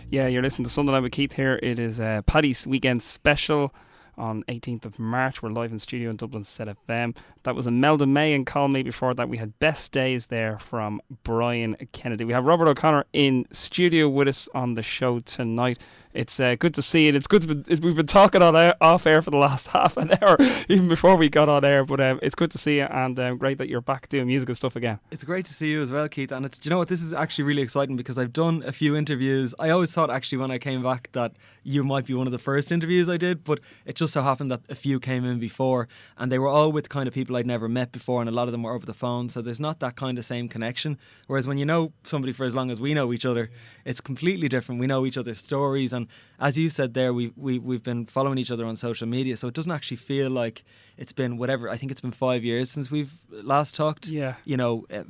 Yeah, you're listening to Sunday Night with Keith here. It is Paddy's Weekend Special on 18th of March. We're live in studio in Dublin South FM. That was Imelda May and Call Me. Before that, we had Best Days there from Brian Kennedy. We have Robert O'Connor in studio with us on the show tonight. It's good to see it. It's good we've been talking off air for the last half an hour, even before we got on air. But it's good to see you, and great that you're back doing music and stuff again. It's great to see you as well, Keith. And do you know what? This is actually really exciting because I've done a few interviews. I always thought actually when I came back that you might be one of the first interviews I did, but it just so happened that a few came in before, and they were all with kind of people I'd never met before, and a lot of them were over the phone. So there's not that kind of same connection. Whereas when you know somebody for as long as we know each other, it's completely different. We know each other's stories, and as you said there, we've been following each other on social media, so it doesn't actually feel like it's been whatever. I think it's been 5 years since we've last talked. Yeah,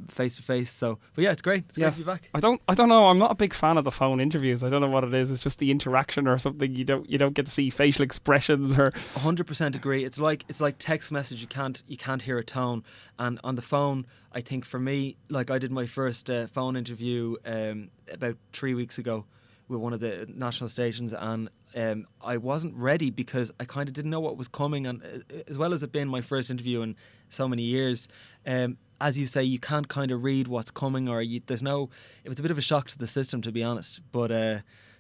face to face. So, but yeah, it's great. It's great to be back. I don't know. I'm not a big fan of the phone interviews. I don't know what it is. It's just the interaction or something. You don't get to see facial expressions or. 100% agree. It's like text message. You can't hear a tone, and on the phone, I think for me, like I did my first phone interview about 3 weeks ago with one of the national stations, and I wasn't ready because I kind of didn't know what was coming, and as well as it being my first interview in so many years, as you say, you can't kind of read what's coming, or it was a bit of a shock to the system, to be honest, but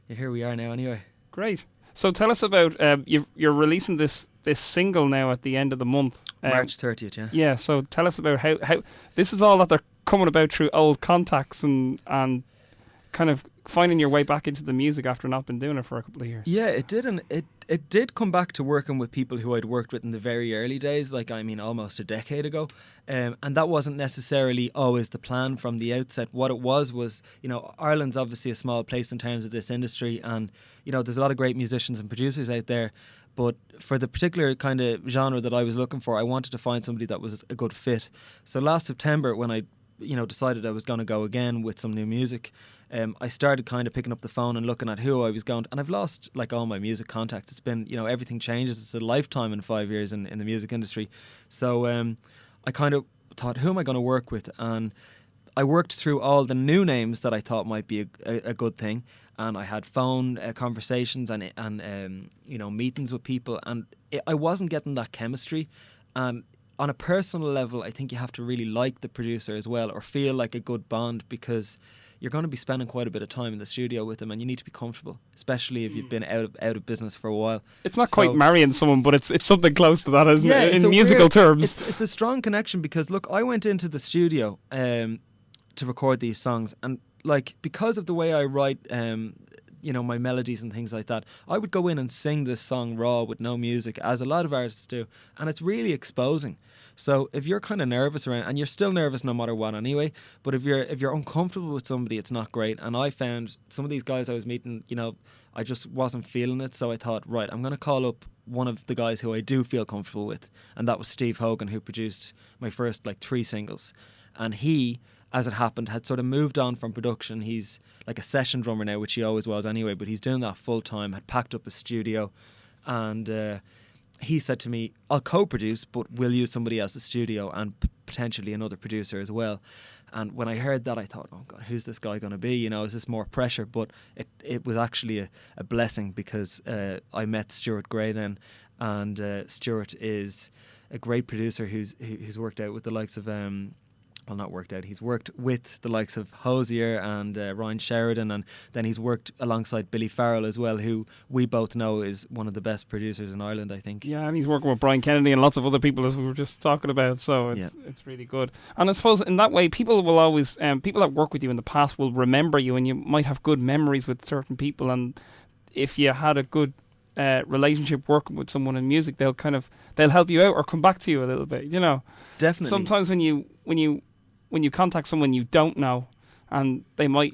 here we are now anyway. Great. So tell us about you're releasing this single now at the end of the month, March 30th. Yeah, so tell us about how this is all that they're coming about through old contacts and kind of finding your way back into the music after not been doing it for a couple of years. Yeah, it did, and it did come back to working with people who I'd worked with in the very early days, almost a decade ago, and that wasn't necessarily always the plan from the outset. What it was, Ireland's obviously a small place in terms of this industry, and there's a lot of great musicians and producers out there, but for the particular kind of genre that I was looking for, I wanted to find somebody that was a good fit. So last September, when I decided I was going to go again with some new music, I started kind of picking up the phone and looking at who I was going to, and I've lost all my music contacts. It's been, everything changes. It's a lifetime in 5 years in the music industry. So I kind of thought, who am I going to work with? And I worked through all the new names that I thought might be a good thing, and I had phone conversations and meetings with people, and I wasn't getting that chemistry. And on a personal level, I think you have to really like the producer as well, or feel like a good bond, because you're going to be spending quite a bit of time in the studio with them, and you need to be comfortable, especially if you've been out of business for a while. It's not quite marrying someone, but it's something close to that, isn't it? In musical terms. It's a strong connection, because look, I went into the studio to record these songs, and because of the way I write my melodies and things like that, I would go in and sing this song raw with no music, as a lot of artists do, and it's really exposing. So if you're kind of nervous around, and you're still nervous no matter what anyway, but if you're uncomfortable with somebody, it's not great. And I found some of these guys I was meeting, I just wasn't feeling it. So I thought, right, I'm going to call up one of the guys who I do feel comfortable with, and that was Steve Hogan, who produced my first 3 singles. And he, as it happened, had sort of moved on from production. He's like a session drummer now, which he always was anyway, but he's doing that full time, had packed up a studio, and he said to me, I'll co-produce, but we'll use somebody else's studio and potentially another producer as well. And when I heard that, I thought, oh God, who's this guy going to be? Is this more pressure? But it was actually a blessing, because I met Stuart Gray then, and Stuart is a great producer who's worked out with the likes of he's worked with the likes of Hosier and Ryan Sheridan, and then he's worked alongside Billy Farrell as well, who we both know is one of the best producers in Ireland, I think. Yeah, and he's working with Brian Kennedy and lots of other people, as we were just talking about, so it's really good. And I suppose in that way, people will always, people that work with you in the past will remember you, and you might have good memories with certain people, and if you had a good relationship working with someone in music, they'll help you out or come back to you a little bit, Definitely. Sometimes when you contact someone you don't know, and they might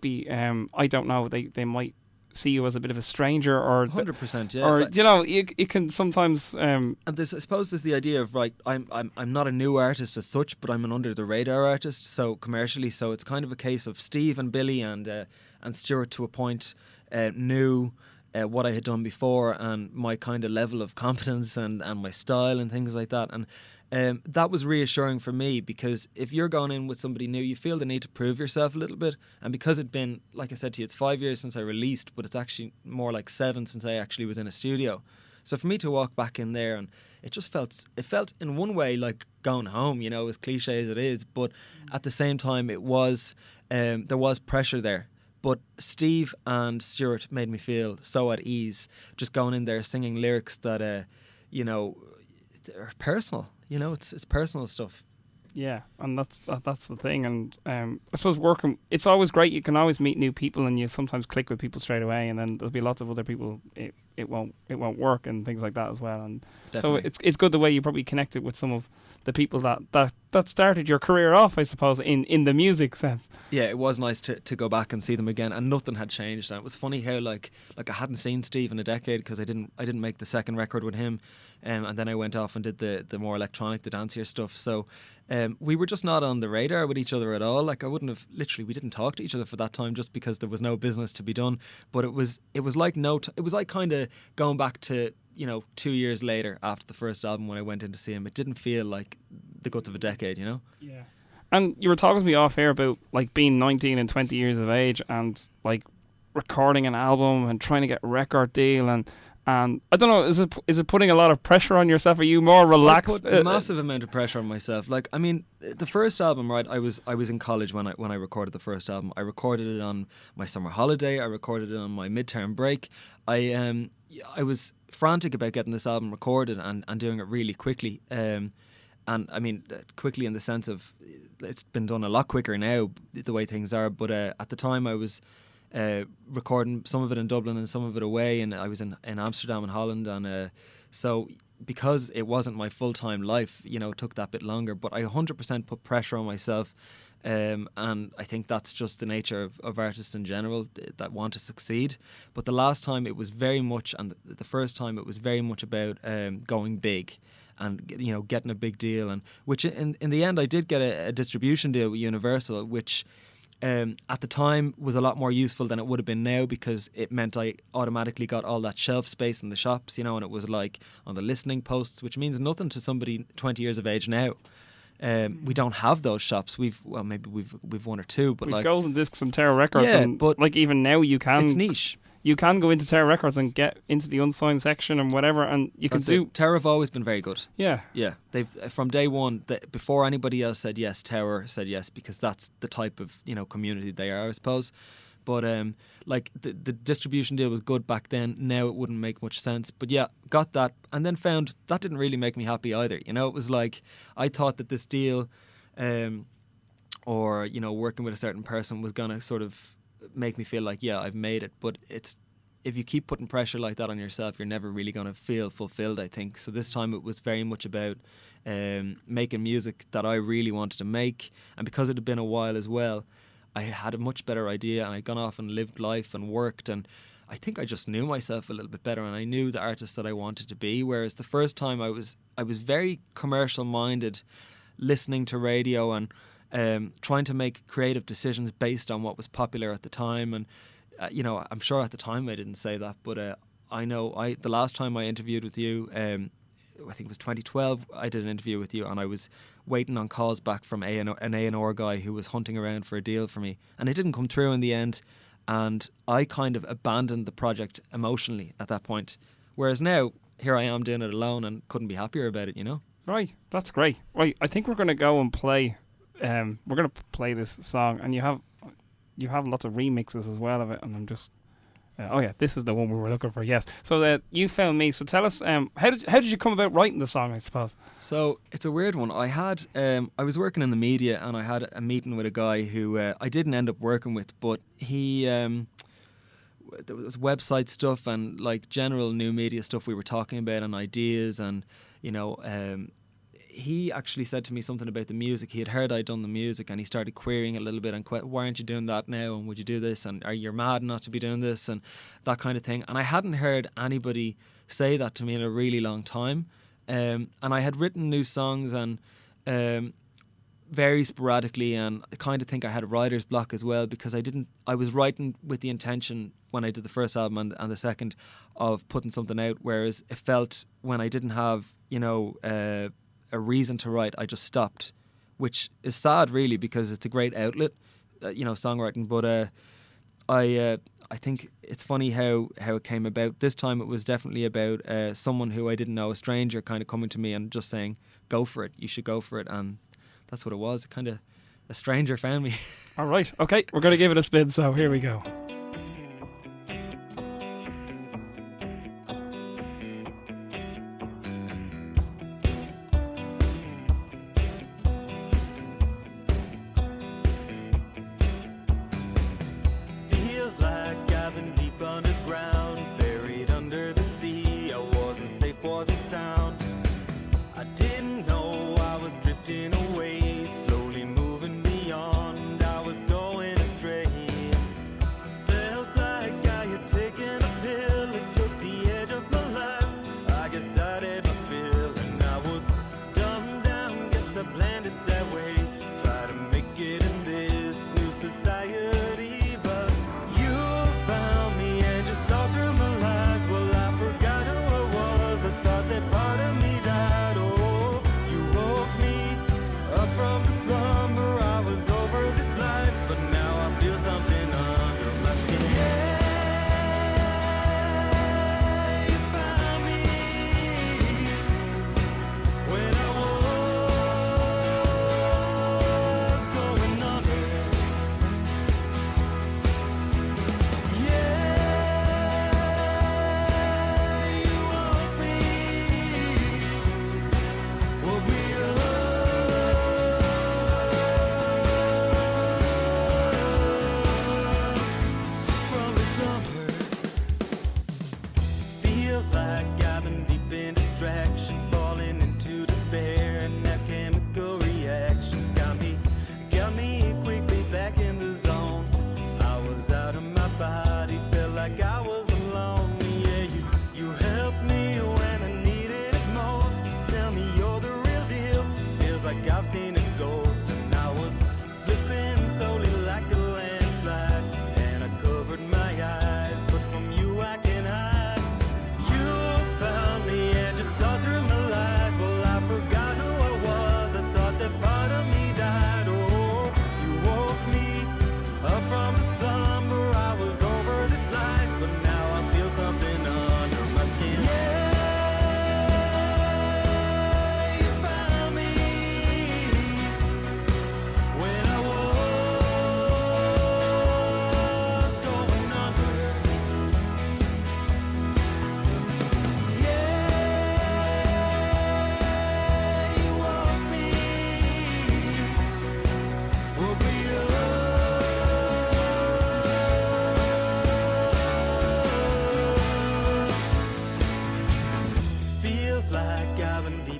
be I don't know, they might see you as a bit of a stranger, or 100%, yeah, or it can sometimes and I suppose there's the idea of, right, I'm not a new artist as such, but I'm an under the radar artist, so commercially, so it's kind of a case of Steve and Billy and Stuart to a point knew what I had done before, and my kind of level of competence and my style and things like that, and that was reassuring for me, because if you're going in with somebody new, you feel the need to prove yourself a little bit. And because it'd been, like I said to you, it's 5 years since I released, but it's actually more like 7 since I actually was in a studio. So for me to walk back in there, and it felt in one way like going home, you know, as cliche as it is, but at the same time there was pressure there. But Steve and Stuart made me feel so at ease, just going in there singing lyrics that, you know, are personal. You know, it's personal stuff. Yeah, and that's the thing. And I suppose working, it's always great. You can always meet new people, and you sometimes click with people straight away. And then there'll be lots of other people it won't work and things like that as well. And Definitely. so it's good the way you probably connected with some of the people that started your career off, I suppose, in the music sense. Yeah, it was nice to go back and see them again, and nothing had changed. And it was funny how like I hadn't seen Steve in a decade, because I didn't make the second record with him, and then I went off and did the more electronic, the dancier stuff. So we were just not on the radar with each other at all. Like, I wouldn't have, literally, we didn't talk to each other for that time, just because there was no business to be done. But it was like it was like kind of going back to, you know, 2 years later after the first album when I went in to see him. It didn't feel like the guts of a decade, you know? Yeah. And you were talking to me off air about like being 19 and 20 years of age and like recording an album and trying to get a record deal, and I don't know, is it putting a lot of pressure on yourself? Are you more relaxed? I put a massive amount of pressure on myself. Like, I mean, the first album, right? I was in college when I recorded the first album. I recorded it on my summer holiday. I recorded it on my midterm break. I was frantic about getting this album recorded and doing it really quickly. And I mean, quickly in the sense of it's been done a lot quicker now, the way things are. But at the time, I was recording some of it in Dublin and some of it away, and I was in Amsterdam and Holland, and so because it wasn't my full-time life, you know, it took that bit longer. But I 100% put pressure on myself, and I think that's just the nature of artists in general that want to succeed. But the last time it was very much, and the first time it was very much about going big and, you know, getting a big deal, and which in the end I did get a distribution deal with Universal, which at the time was a lot more useful than it would have been now, because it meant I automatically got all that shelf space in the shops, you know, and it was like on the listening posts, which means nothing to somebody 20 years of age now. We don't have those shops. Maybe we've one or two, but we've like Golden Discs and Terra Records, yeah, and but like even now you can, it's niche. You can go into Terra Records and get into the unsigned section and whatever, and you can do. Terra have always been very good. Yeah, yeah. They've from day one, before anybody else said yes, Terra said yes, because that's the type of, you know, community they are, I suppose. But like the distribution deal was good back then. Now it wouldn't make much sense. But yeah, got that, and then found that didn't really make me happy either. You know, it was like I thought that this deal, or, you know, working with a certain person was gonna sort of make me feel like, yeah, I've made it. But if you keep putting pressure like that on yourself, you're never really going to feel fulfilled, I think. So this time it was very much about making music that I really wanted to make, and because it had been a while as well, I had a much better idea, and I'd gone off and lived life and worked, and I think I just knew myself a little bit better, and I knew the artist that I wanted to be. Whereas the first time I was very commercial minded, listening to radio and trying to make creative decisions based on what was popular at the time. And you know, I'm sure at the time I didn't say that, but I know the last time I interviewed with you, I think it was 2012, I did an interview with you, and I was waiting on calls back from an A&R guy who was hunting around for a deal for me, and it didn't come through in the end, and I kind of abandoned the project emotionally at that point. Whereas now, here I am doing it alone and couldn't be happier about it, you know? Right, that's great. Right, I think we're going to go and play. We're going to play this song, and you have lots of remixes as well of it, and I'm just oh yeah, this is the one we were looking for. Yes. So you found me. So tell us, how did you come about writing the song, I suppose? So it's a weird one. I was working in the media, and I had a meeting with a guy who I didn't end up working with, but he there was website stuff and like general new media stuff we were talking about, and ideas, and you know. He actually said to me something about the music. He had heard I'd done the music, and he started querying it a little bit, and why aren't you doing that now, and would you do this, and are you mad not to be doing this, and that kind of thing. And I hadn't heard anybody say that to me in a really long time, and I had written new songs, and very sporadically, and I kind of think I had a writer's block as well, because I was writing with the intention when I did the first album and the second of putting something out, whereas it felt when I didn't have, you know, a reason to write, I just stopped, which is sad really because it's a great outlet, songwriting. But I think it's funny how it came about. This time it was definitely about someone who I didn't know, a stranger, kind of coming to me and just saying, "Go for it. You should go for it." And that's what it was. Kind of a stranger found me. All right. Okay, we're going to give it a spin. So here we go.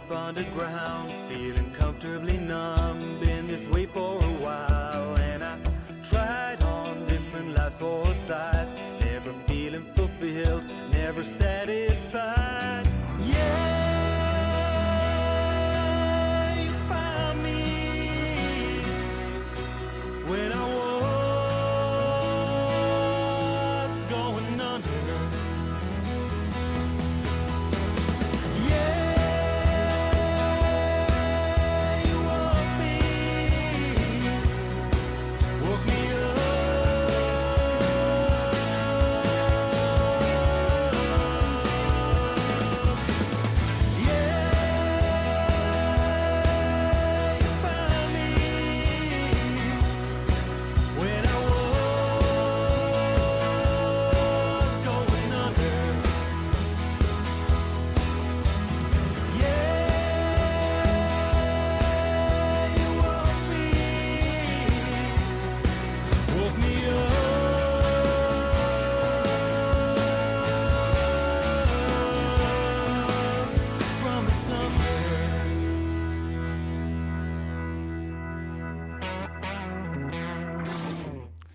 Underground, feeling comfortably numb, been this way for a while, and I tried on different lives for size, never feeling fulfilled, never satisfied. Yeah, you found me when I was going under.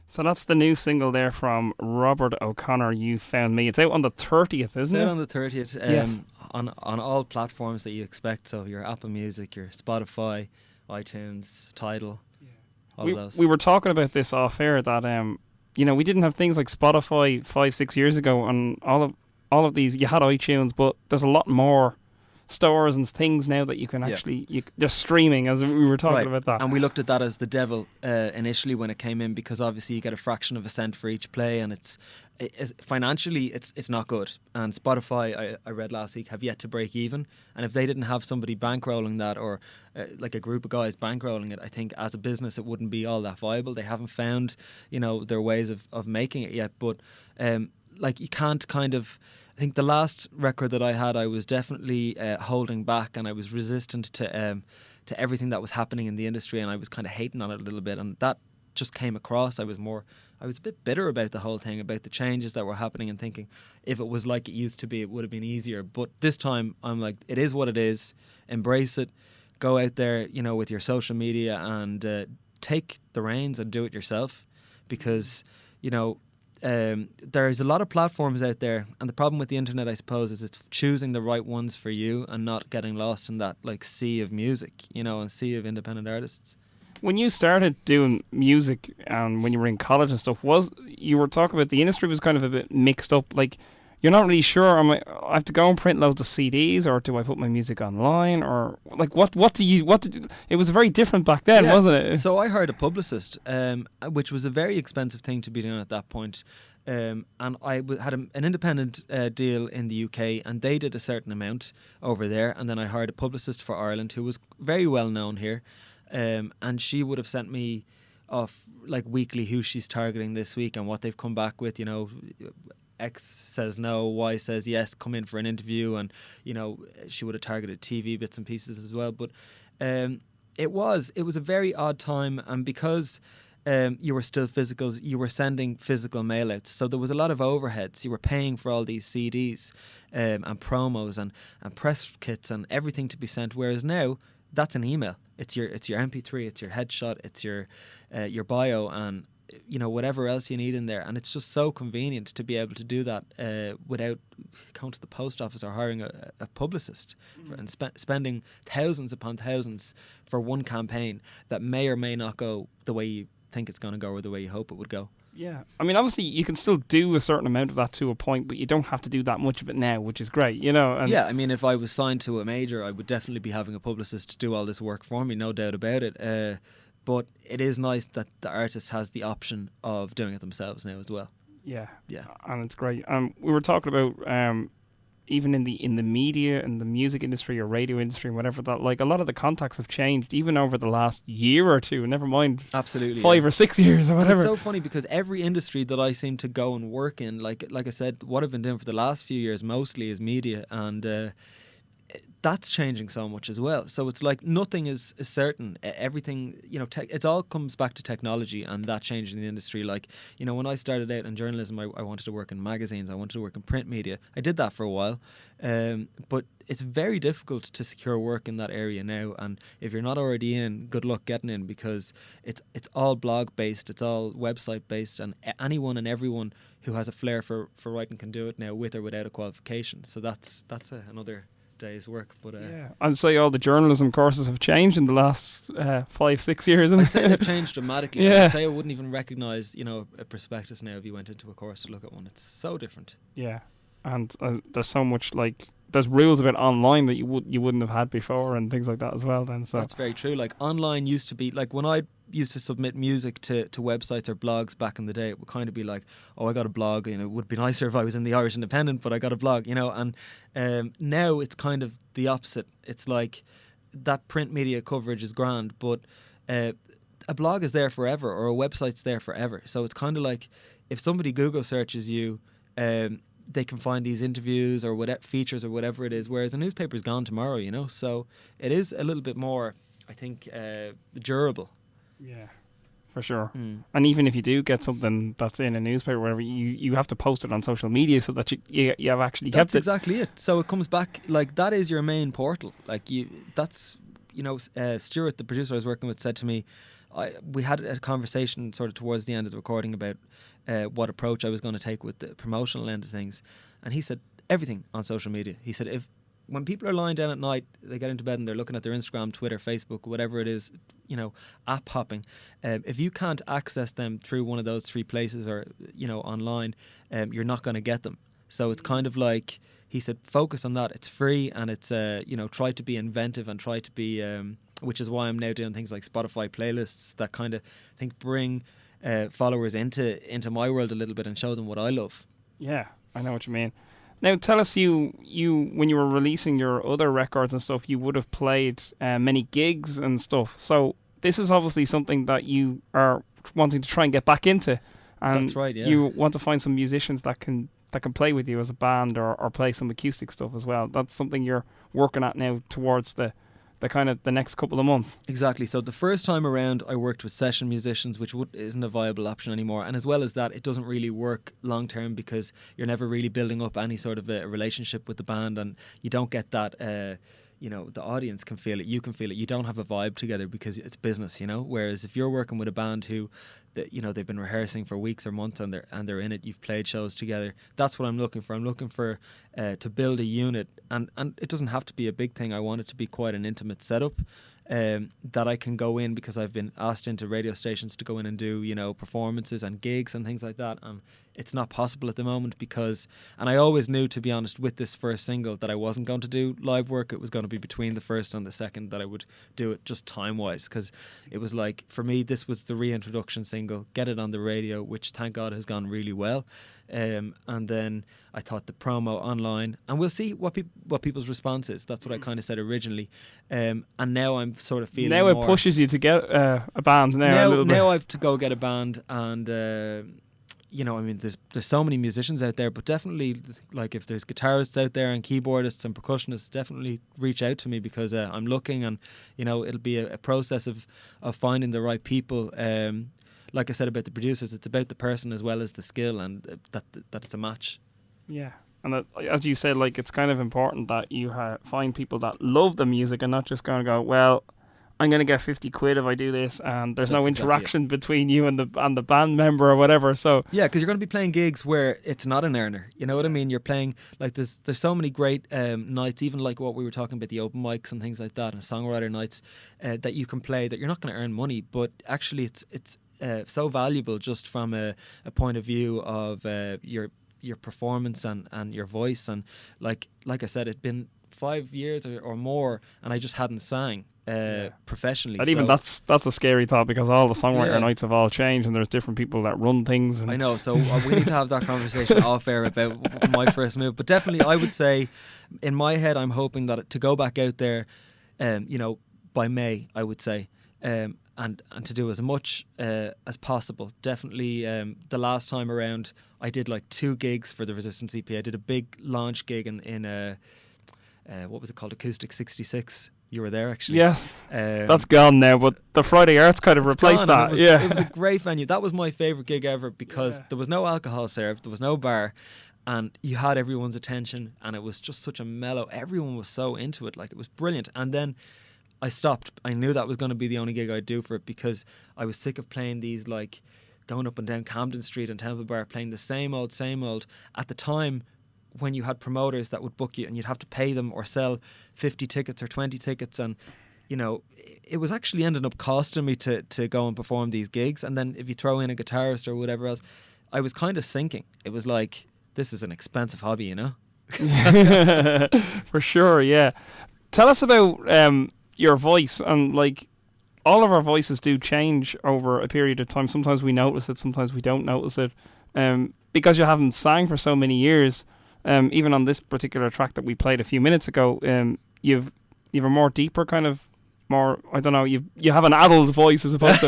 So that's the new single there from Robert O'Connor, You Found Me. It's out on the 30th, isn't it? It's out on the 30th. Yes. On all platforms that you expect. So your Apple Music, your Spotify, iTunes, Tidal, all of those. We were talking about this off air that we didn't have things like Spotify 5-6 years ago, and all of these. You had iTunes, but there's a lot more stores and things now that you can actually they're streaming, as we were talking about that. And we looked at that as the devil initially when it came in, because obviously you get a fraction of a cent for each play, and it's financially it's not good. And Spotify, I read last week, have yet to break even, and if they didn't have somebody bankrolling that, or like a group of guys bankrolling it, I think as a business it wouldn't be all that viable. They haven't found their ways of making it yet, but like you can't kind of, I think the last record that I had, I was definitely holding back, and I was resistant to everything that was happening in the industry, and I was kind of hating on it a little bit, and that just came across. I was a bit bitter about the whole thing, about the changes that were happening, and thinking if it was like it used to be, it would have been easier. But this time I'm like, it is what it is. Embrace it. Go out there, with your social media, and take the reins and do it yourself, because there's a lot of platforms out there, and the problem with the internet, I suppose, is it's choosing the right ones for you and not getting lost in that like sea of music, and sea of independent artists. When you started doing music and when you were in college and stuff, you were talking about the industry was kind of a bit mixed up. Like, you're not really sure, I have to go and print loads of CDs, or do I put my music online, or like it was very different back then, wasn't it? So I hired a publicist, which was a very expensive thing to be doing at that point. And I had an independent deal in the UK, and they did a certain amount over there, and then I hired a publicist for Ireland who was very well known here. And she would have sent me off like weekly who she's targeting this week and what they've come back with. X says no, Y says yes, come in for an interview, and she would have targeted TV bits and pieces as well. But it was a very odd time, and because you were still physicals, you were sending physical mail outs, so there was a lot of overheads. You were paying for all these CDs and promos and press kits and everything to be sent, whereas now that's an email. It's your MP3, it's your headshot, it's your bio, and whatever else you need in there. And it's just so convenient to be able to do that without going to the post office or hiring a publicist and spending thousands upon thousands for one campaign that may or may not go the way you think it's going to go or the way you hope it would go. Yeah, I mean, obviously you can still do a certain amount of that to a point, but you don't have to do that much of it now, which is great, And yeah, I mean, if I was signed to a major, I would definitely be having a publicist do all this work for me, no doubt about it. But it is nice that the artist has the option of doing it themselves now as well. Yeah, and it's great. We were talking about even in the media and the music industry or radio industry and whatever, that like a lot of the contacts have changed even over the last year or two, never mind absolutely 5 or 6 years or whatever. And it's so funny because every industry that I seem to go and work in, like I said, what I've been doing for the last few years mostly is media, and that's changing so much as well. So it's like nothing is certain. Everything, it all comes back to technology and that changing the industry. Like, when I started out in journalism, I wanted to work in magazines. I wanted to work in print media. I did that for a while. But it's very difficult to secure work in that area now. And if you're not already in, good luck getting in, because it's all blog based. It's all website based. And anyone and everyone who has a flair for writing can do it now, with or without a qualification. So that's another day's work. But I'd say all the journalism courses have changed in the last 5-6 years. I'd say they've changed dramatically. Yeah. I'd say I wouldn't even recognise a prospectus now if you went into a course to look at one. It's so different. Yeah, and there's so much, like, there's rules about online that you wouldn't have had before and things like that as well then. So that's very true. Like, online used to be, like, when I used to submit music to websites or blogs back in the day, it would kind of be like, oh, I got a blog, it would be nicer if I was in the Irish Independent, but I got a blog, and now it's kind of the opposite. It's like that print media coverage is grand, but a blog is there forever, or a website's there forever. So it's kind of like if somebody Google searches you, they can find these interviews or whatever features or whatever it is, whereas a newspaper's gone tomorrow, so it is a little bit more, I think, durable. Yeah, for sure. And even if you do get something that's in a newspaper or whatever, you have to post it on social media so that you have actually kept it. That's exactly it. So it comes back, like, that is your main portal. Like, Stuart, the producer I was working with, said to me, we had a conversation sort of towards the end of the recording about what approach I was going to take with the promotional end of things, and he said everything on social media. He said when people are lying down at night, they get into bed and they're looking at their Instagram, Twitter, Facebook, whatever it is, app hopping, if you can't access them through one of those three places or online, you're not going to get them. So it's kind of like, he said, focus on that. It's free, and it's try to be inventive and try to be, which is why I'm now doing things like Spotify playlists that kind of I think bring followers into my world a little bit and show them what I love. Yeah, I know what you mean. Now, tell us, you when you were releasing your other records and stuff, you would have played many gigs and stuff. So this is obviously something that you are wanting to try and get back into. And that's right, yeah. You want to find some musicians that can play with you as a band or play some acoustic stuff as well. That's something you're working at now towards the kind of the next couple of months. Exactly. So the first time around I worked with session musicians, which isn't a viable option anymore, and as well as that, it doesn't really work long term because you're never really building up any sort of a relationship with the band, and you don't get that the audience can feel it, you can feel it, you don't have a vibe together because it's business, whereas if you're working with a band who they've been rehearsing for weeks or months and they're in it, you've played shows together, that's what I'm looking for. I'm looking for to build a unit, and it doesn't have to be a big thing. I want it to be quite an intimate setup that I can go in, because I've been asked into radio stations to go in and do performances and gigs and things like that, and it's not possible at the moment and I always knew, to be honest, with this first single that I wasn't going to do live work. It was going to be between the first and the second that I would do it, just time wise, because it was like, for me, this was the reintroduction single, get it on the radio, which thank God has gone really well. And then I thought the promo online, and we'll see what people's response is. That's what I kind of said originally, and now I'm sort of feeling now it pushes you to get a band now a little bit. Now I have to go get a band, and there's so many musicians out there, but definitely, like, if there's guitarists out there and keyboardists and percussionists, definitely reach out to me, because I'm looking, and it'll be a process of finding the right people. Like I said about the producers, it's about the person as well as the skill, and that it's a match. Yeah, and as you said, like, it's kind of important that you find people that love the music and not just going to go, well, I'm going to get 50 quid if I do this, and there's no interaction between you and the band member or whatever. So yeah, because you're going to be playing gigs where it's not an earner. You know what I mean? You're playing, like, there's so many great nights, even like what we were talking about, the open mics and things like that, and songwriter nights that you can play that you're not going to earn money, but actually it's so valuable just from a point of view of your performance and your voice. And like I said, it'd been 5 years or more, and I just hadn't sang professionally. And even that's a scary thought, because all the songwriter nights have all changed, and there's different people that run things. And I know, so we need to have that conversation off air about my first move. But definitely, I would say, in my head, I'm hoping that to go back out there, by May, I would say. And to do as much as possible. Definitely, the last time around, I did like 2 gigs for the Resistance EP. I did a big launch gig in what was it called? Acoustic 66. You were there, actually. Yes, that's gone now, but the Friday Arts kind of replaced that. It was a great venue. That was my favourite gig ever, because there was no alcohol served, there was no bar, and you had everyone's attention, and it was just such a mellow. Everyone was so into it, like, it was brilliant. And then I stopped. I knew that was going to be the only gig I'd do for it, because I was sick of playing these, like, going up and down Camden Street and Temple Bar, playing the same old. At the time, when you had promoters that would book you and you'd have to pay them or sell 50 tickets or 20 tickets, and it was actually ended up costing me to go and perform these gigs. And then if you throw in a guitarist or whatever else, I was kind of sinking. It was like, this is an expensive hobby, For sure, yeah. Tell us about your voice, and like, all of our voices do change over a period of time. Sometimes we notice it, sometimes we don't notice it, because you haven't sang for so many years. Even on this particular track that we played a few minutes ago, you've a more deeper kind of, more, I don't know, you have an adult voice as opposed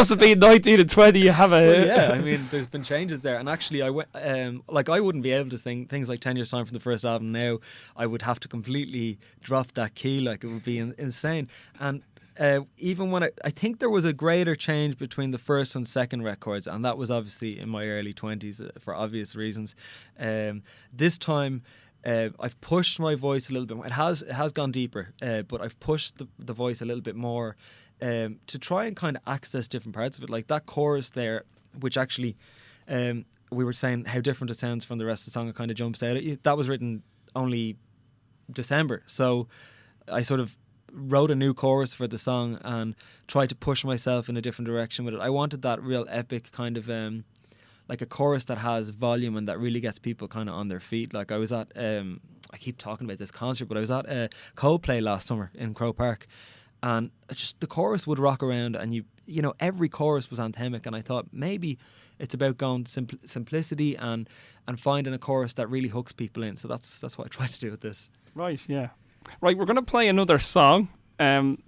to being 19 and 20. You have a well, yeah. I mean, there's been changes there, and actually, I went I wouldn't be able to sing things like 10 Years Time from the first album now. I would have to completely drop that key, like, it would be insane. And even when I think there was a greater change between the first and second records, and that was obviously in my early 20s for obvious reasons. This time, I've pushed my voice a little bit more. It has gone deeper, but I've pushed the voice a little bit more to try and kind of access different parts of it. Like that chorus there, which actually we were saying how different it sounds from the rest of the song. It kind of jumps out at you. That was written only December, so I sort of wrote a new chorus for the song and tried to push myself in a different direction with it. I wanted that real epic kind of like a chorus that has volume and that really gets people kind of on their feet. Like I was at, I keep talking about this concert, but I was at Coldplay last summer in Croke Park, and just the chorus would rock around, and you know every chorus was anthemic, and I thought maybe it's about going simplicity and finding a chorus that really hooks people in. So that's what I tried to do with this. Right, yeah. Right, we're going to play another song.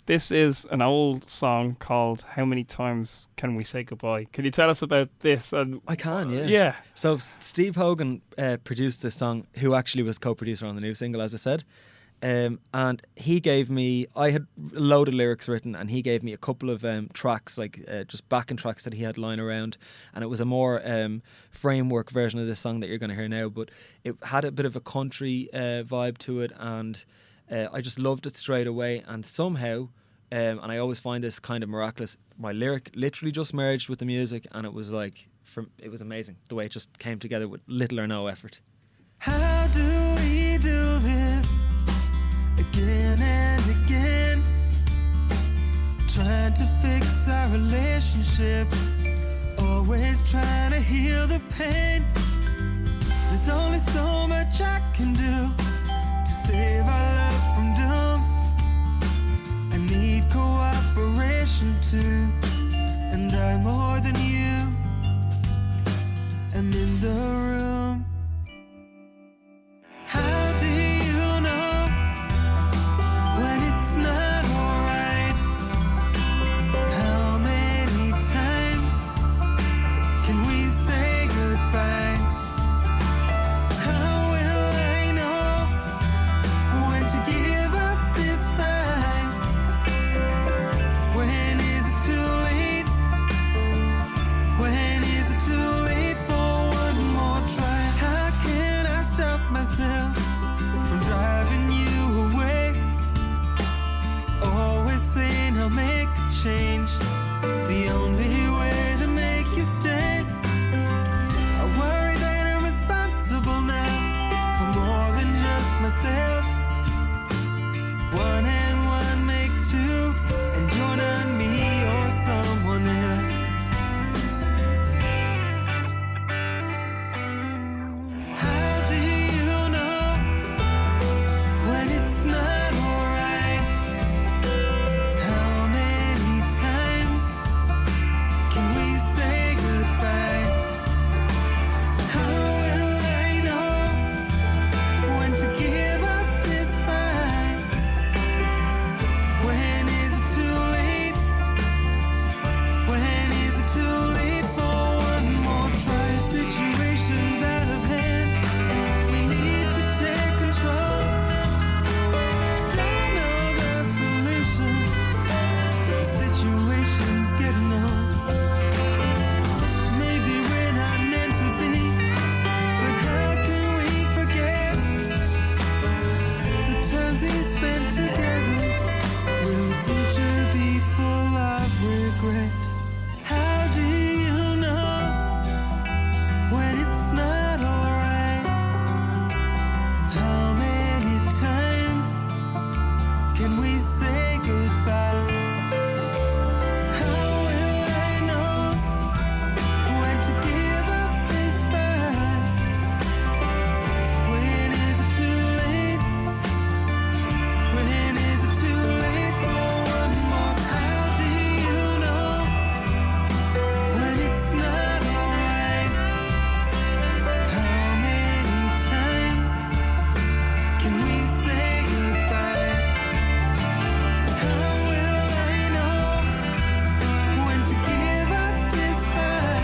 This is an old song called How Many Times Can We Say Goodbye? Can you tell us about this? And I can, yeah. Yeah. So Steve Hogan produced this song, who actually was co-producer on the new single, as I said. And he gave me, I had a load of lyrics written, and he gave me a couple of tracks, like just backing tracks that he had lying around, and it was a more framework version of this song that you're going to hear now, but it had a bit of a country vibe to it, and I just loved it straight away. And somehow, and I always find this kind of miraculous, my lyric literally just merged with the music, and it was like, it was amazing the way it just came together with little or no effort. How do we do this again and again? Trying to fix our relationship, always trying to heal the pain. There's only so much I can do to save our love from doom. I need cooperation too, and I more than you am in the room. How do you know when it's not alright? How many times can we say goodbye? How will I know when to give up this fight? When is it too late? When is it too late for one more try? How can I stop myself from driving you away? Always saying I'll make a change, the only way to make you stay. I worry that I'm responsible now for more than just myself. One and one make two, and you're not me or someone else. How do you know when it's not alright? How many times can we say goodbye? How will I know when to give up this fight? When is it too late? When is it too late for one more try? Situations out of hand, we need to take control. Don't know the solution, but the situation's getting old. Maybe we're not meant to be, but how can we forget the times we spent together? Will the future be full of regret? How do you know when it's not alright? How many times can we say goodbye? How will I know when to give up this fight? When is it too late? When is it too late for one more? How do you know when it's not alright? How many times can we say goodbye? How will I know when to give up this fight?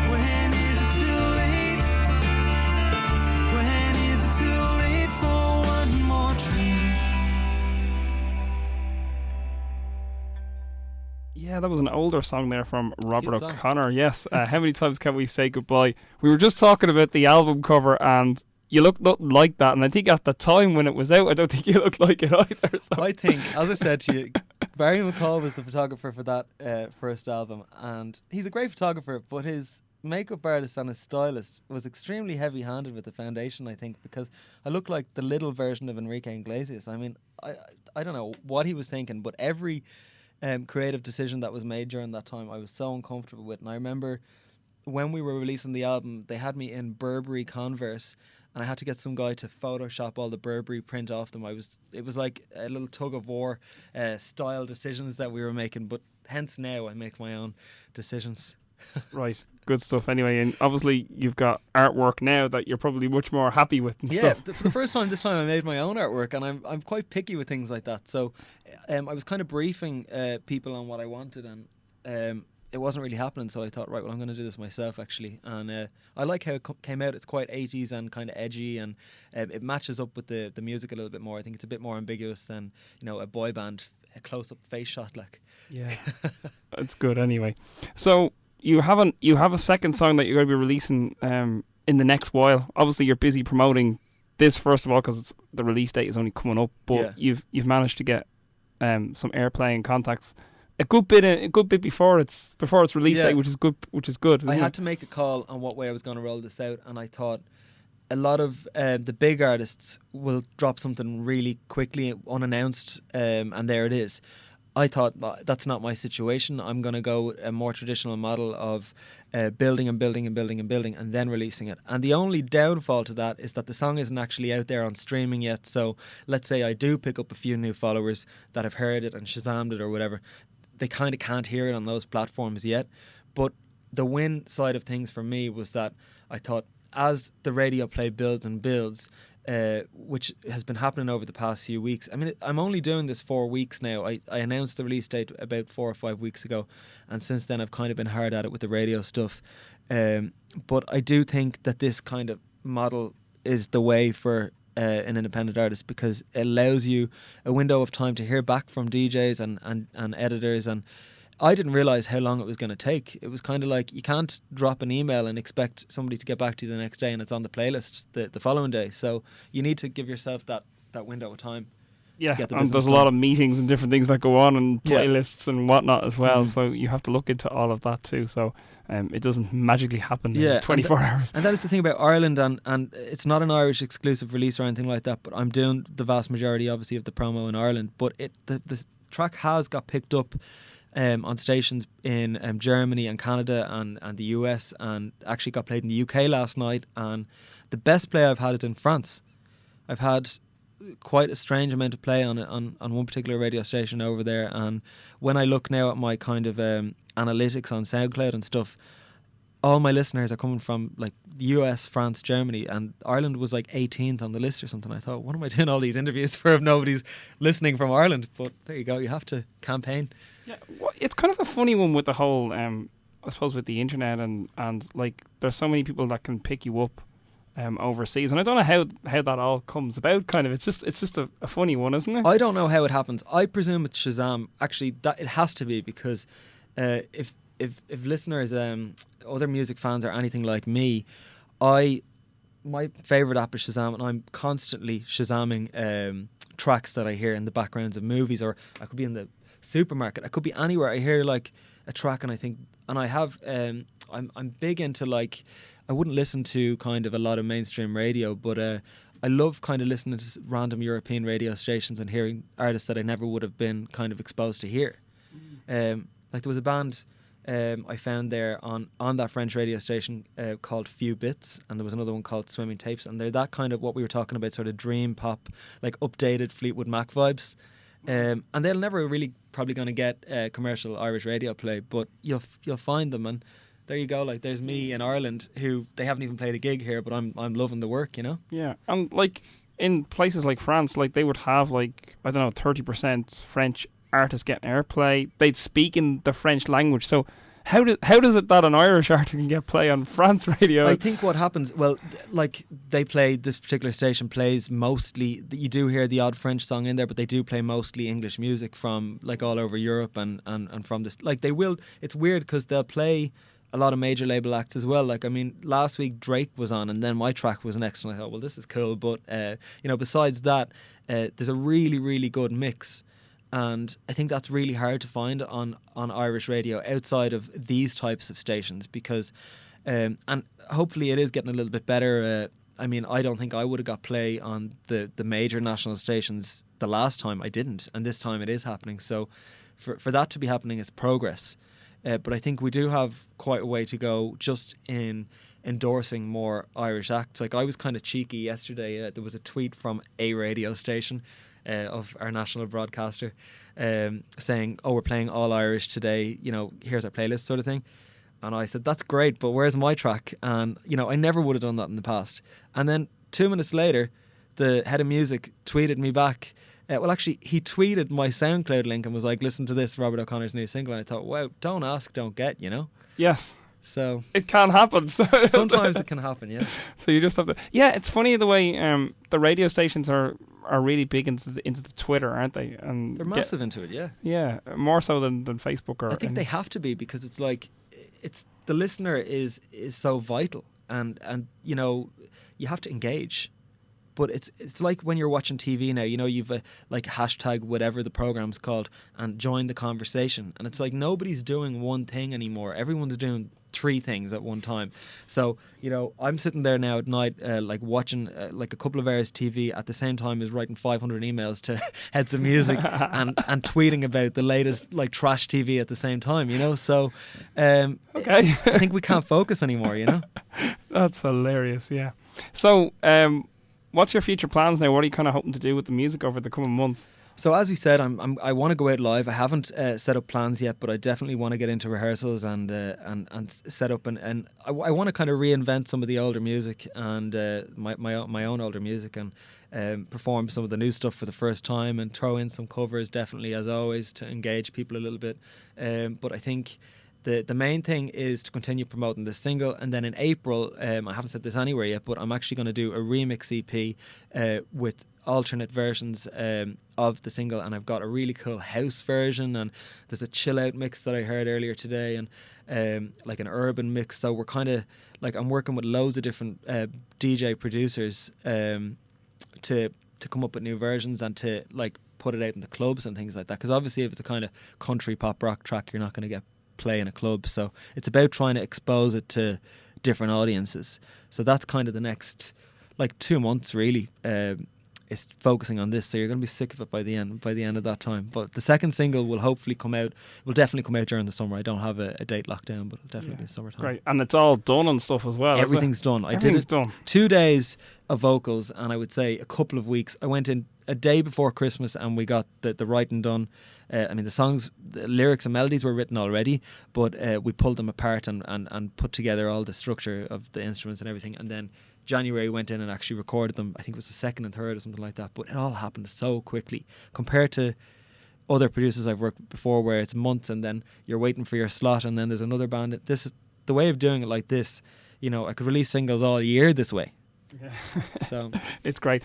When is it too late? When is it too late for one more try? Yeah, that was an older song there from Robert Good song. O'Connor. Yes, How Many Times Can We Say Goodbye? We were just talking about the album cover, and you looked nothing like that. And I think at the time when it was out, I don't think you looked like it either. So. I think, as I said to you, Barry McCall was the photographer for that first album, and he's a great photographer, but his makeup artist and his stylist was extremely heavy-handed with the foundation, I think, because I look like the little version of Enrique Iglesias. I mean, I don't know what he was thinking, but every creative decision that was made during that time I was so uncomfortable with. And I remember when we were releasing the album, they had me in Burberry Converse, and I had to get some guy to Photoshop all the Burberry print off them. It was like a little tug of war style decisions that we were making, but hence now I make my own decisions. Right, good stuff. Anyway, and obviously you've got artwork now that you're probably much more happy with and stuff. For the first time this time I made my own artwork, and I'm quite picky with things like that. So I was kind of briefing people on what I wanted, and it wasn't really happening. So I thought, right, well, I'm going to do this myself actually. And I like how it came out. It's quite 80s and kind of edgy, and it matches up with the music a little bit more. I think it's a bit more ambiguous than, you know, a boy band, a close-up face shot like. Yeah, it's good anyway. So you have a second song that you're going to be releasing in the next while. Obviously, you're busy promoting this first of all because the release date is only coming up. But you've managed to get some airplay and contacts a good bit before its release date, which is good. I had to make a call on what way I was going to roll this out, and I thought a lot of the big artists will drop something really quickly, unannounced, and there it is. I thought, that's not my situation. I'm going to go a more traditional model of building and then releasing it. And the only downfall to that is that the song isn't actually out there on streaming yet. So let's say I do pick up a few new followers that have heard it and Shazammed it or whatever. They kind of can't hear it on those platforms yet. But the win side of things for me was that I thought, as the radio play builds and builds, which has been happening over the past few weeks. I mean, I'm only doing this 4 weeks now. I announced the release date about 4 or 5 weeks ago, and since then I've kind of been hard at it with the radio stuff. But I do think that this kind of model is the way for an independent artist, because it allows you a window of time to hear back from DJs and editors. And I didn't realise how long it was going to take. It was kind of like, you can't drop an email and expect somebody to get back to you the next day and it's on the playlist the following day. So you need to give yourself that window of time. Yeah, and there's a lot of meetings and different things that go on, and playlists and whatnot as well. So you have to look into all of that too. So it doesn't magically happen in 24 hours. And that is the thing about Ireland, and it's not an Irish exclusive release or anything like that, but I'm doing the vast majority, obviously, of the promo in Ireland. But the track has got picked up on stations in Germany and Canada and the US, and actually got played in the UK last night. And the best play I've had is in France. I've had quite a strange amount of play on one particular radio station over there, and when I look now at my kind of analytics on SoundCloud and stuff, all my listeners are coming from like the US, France, Germany, and Ireland was like 18th on the list or something. I thought, what am I doing all these interviews for if nobody's listening from Ireland? But there you go, you have to campaign. Yeah, well, it's kind of a funny one with the whole I suppose with the internet and like there's so many people that can pick you up overseas, and I don't know how that all comes about. Kind of, it's just a funny one, isn't it? I don't know how it happens. I presume it's Shazam. Actually, that it has to be, because if listeners, other music fans, are anything like me, my favourite app is Shazam, and I'm constantly Shazamming tracks that I hear in the backgrounds of movies, or I could be in the supermarket. I could be anywhere. I hear like a track, and I think, and I have, I'm big into like. I wouldn't listen to kind of a lot of mainstream radio, but I love kind of listening to random European radio stations and hearing artists that I never would have been kind of exposed to hear. Like there was a band I found there on that French radio station called Few Bits, and there was another one called Swimming Tapes, and they're that kind of what we were talking about, sort of dream pop, like updated Fleetwood Mac vibes. And they'll never really probably going to get commercial Irish radio play, but you'll find them, and there you go. Like there's me in Ireland, who they haven't even played a gig here, but I'm loving the work, you know. Yeah, and like in places like France, like they would have like, I don't know, 30% French artists getting airplay. They'd speak in the French language. So how does it that an Irish artist can get play on France radio? I think what happens, well, like they play, this particular station plays mostly, you do hear the odd French song in there, but they do play mostly English music from like all over Europe and from this. Like they will. It's weird because they'll play a lot of major label acts as well. Like, I mean, last week Drake was on, and then my track was next, and I thought, well, this is cool. But you know, besides that, there's a really, really good mix, and I think that's really hard to find on Irish radio outside of these types of stations, because and hopefully it is getting a little bit better. I mean, I don't think I would have got play on the major national stations the last time. I didn't, and this time it is happening. So for that to be happening is progress. But I think we do have quite a way to go just in endorsing more Irish acts. Like I was kind of cheeky yesterday. There was a tweet from a radio station of our national broadcaster saying, "Oh, we're playing all Irish today. You know, here's our playlist," sort of thing. And I said, "That's great, but where's my track?" And you know, I never would have done that in the past. And then 2 minutes later, the head of music tweeted me back. Well, actually, he tweeted my SoundCloud link and was like, "Listen to this, Robert O'Connor's new single." And I thought, wow, don't ask, don't get, you know? Yes. So it can happen. Sometimes it can happen, yeah. So you just have to... Yeah, it's funny the way the radio stations are really big into the Twitter, aren't they? And they're massive into it, yeah. Yeah, more so than Facebook. Or I think they have to be, because it's like, it's the listener is so vital, and you know, you have to engage. But it's like when you're watching TV now, you know, you've like hashtag whatever the program's called and join the conversation. And it's like nobody's doing one thing anymore. Everyone's doing 3 things at one time. So, you know, I'm sitting there now at night like watching like a couple of hours TV at the same time as writing 500 emails to heads of music and tweeting about the latest like trash TV at the same time, you know. So okay. I think we can't focus anymore, you know. That's hilarious, yeah. So what's your future plans now? What are you kind of hoping to do with the music over the coming months? So as we said, I want to go out live. I haven't set up plans yet, but I definitely want to get into rehearsals and set up and I want to kind of reinvent some of the older music and my own older music and perform some of the new stuff for the first time and throw in some covers, definitely, as always, to engage people a little bit. But I think the main thing is to continue promoting this single, and then in April, I haven't said this anywhere yet, but I'm actually going to do a remix EP with alternate versions of the single, and I've got a really cool house version, and there's a chill out mix that I heard earlier today, and like an urban mix. So we're kind of like, I'm working with loads of different DJ producers to come up with new versions and to like put it out in the clubs and things like that, because obviously if it's a kind of country pop rock track, you're not going to get play in a club. So it's about trying to expose it to different audiences. So that's kind of the next like 2 months really, is focusing on this. So you're going to be sick of it by the end of that time. But the second single will hopefully come out, will definitely come out during the summer. I don't have a date locked down, but it'll definitely be summertime. Great. And it's all done and stuff as well. Everything's done. Everything's done. 2 days of vocals, and I would say a couple of weeks. I went in a day before Christmas and we got the writing done. I mean, the songs, the lyrics and melodies were written already, but we pulled them apart and put together all the structure of the instruments and everything. And then January went in and actually recorded them. I think it was the 2nd and 3rd or something like that. But it all happened so quickly compared to other producers I've worked with before, where it's months and then you're waiting for your slot and then there's another band. This is the way of doing it like this. You know, I could release singles all year this way. Yeah. So it's great.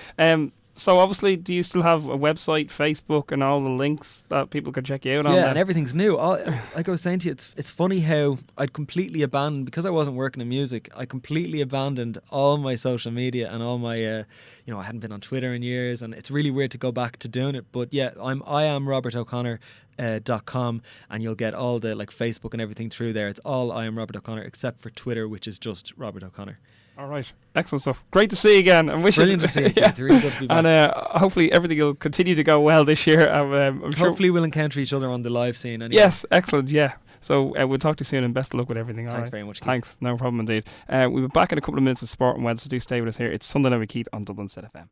So obviously, do you still have a website, Facebook, and all the links that people can check you out on? Yeah, and everything's new. Like I was saying to you, it's funny how I'd completely abandoned, because I wasn't working in music, I completely abandoned all my social media and all my, you know, I hadn't been on Twitter in years, and it's really weird to go back to doing it. But yeah, I am robertoconnor.com, and you'll get all the like Facebook and everything through there. It's all I am Robert O'Connor, except for Twitter, which is just Robert O'Connor. All right, excellent stuff. Great to see you again. And brilliant to see you. Yes. Really good to be back. And hopefully everything will continue to go well this year. I'm hopefully we'll encounter each other on the live scene. Anyway. Yes, excellent. Yeah. So we'll talk to you soon, and best of luck with everything. Thanks very much, Keith. Thanks, no problem indeed. We'll be back in a couple of minutes of sport and weather, so do stay with us here. It's Sunday Night with Keith on Dublin South FM.